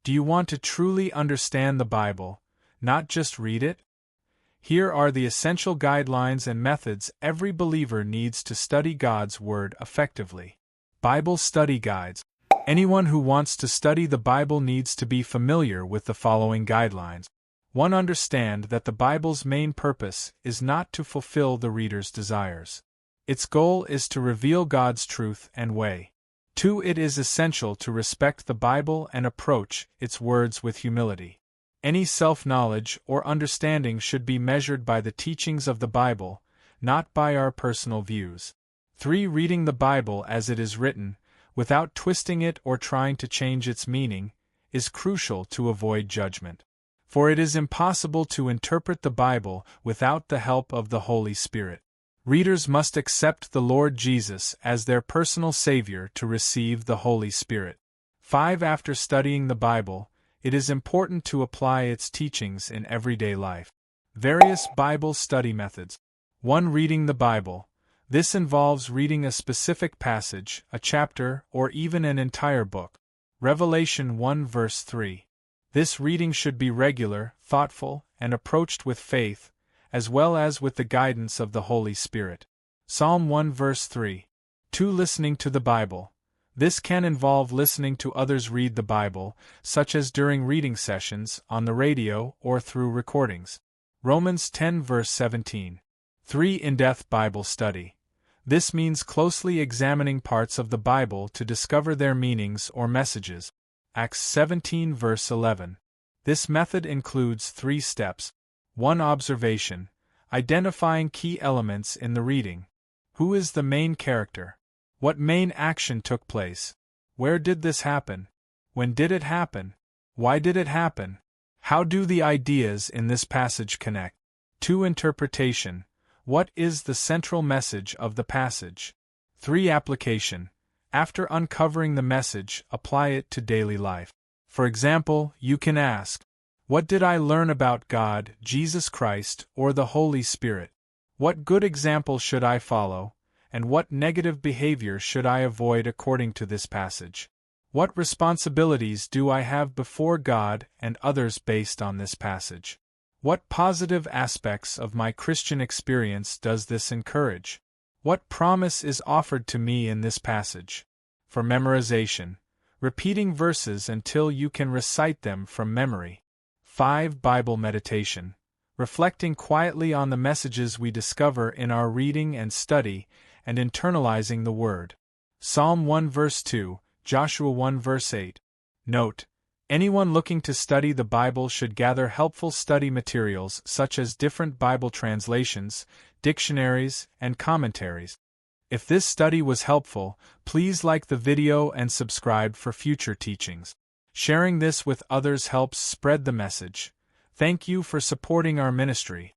Do you want to truly understand the Bible, not just read it? Here are the essential guidelines and methods every believer needs to study God's Word effectively. Bible Study Guides. Anyone who wants to study the Bible needs to be familiar with the following guidelines. 1. Understand that the Bible's main purpose is not to fulfill the reader's desires. Its goal is to reveal God's truth and way. 2. It is essential to respect the Bible and approach its words with humility. Any self-knowledge or understanding should be measured by the teachings of the Bible, not by our personal views. 3. Reading the Bible as it is written, without twisting it or trying to change its meaning, is crucial to avoid judgment. For it is impossible to interpret the Bible without the help of the Holy Spirit. Readers must accept the Lord Jesus as their personal Savior to receive the Holy Spirit. 5. After studying the Bible, it is important to apply its teachings in everyday life. Various Bible study methods. 1. Reading the Bible. This involves reading a specific passage, a chapter, or even an entire book. Revelation 1 verse 3. This reading should be regular, thoughtful, and approached with faith, as well as with the guidance of the Holy Spirit. Psalm 1 verse 3. 2. Listening to the Bible. This can involve listening to others read the Bible, such as during reading sessions, on the radio, or through recordings. Romans 10 verse 17. 3. In-depth Bible study. This means closely examining parts of the Bible to discover their meanings or messages. Acts 17 verse 11. This method includes 3 steps. 1. Observation. Identifying key elements in the reading. Who is the main character? What main action took place? Where did this happen? When did it happen? Why did it happen? How do the ideas in this passage connect? 2. Interpretation. What is the central message of the passage? 3. Application. After uncovering the message, apply it to daily life. For example, you can ask, what did I learn about God, Jesus Christ, or the Holy Spirit? What good example should I follow, and what negative behavior should I avoid according to this passage? What responsibilities do I have before God and others based on this passage? What positive aspects of my Christian experience does this encourage? What promise is offered to me in this passage? For memorization, repeating verses until you can recite them from memory. 5. Bible meditation. Reflecting quietly on the messages we discover in our reading and study, and internalizing the Word. Psalm 1 verse 2, Joshua 1 verse 8. Note: anyone looking to study the Bible should gather helpful study materials such as different Bible translations, dictionaries, and commentaries. If this study was helpful, please like the video and subscribe for future teachings. Sharing this with others helps spread the message. Thank you for supporting our ministry.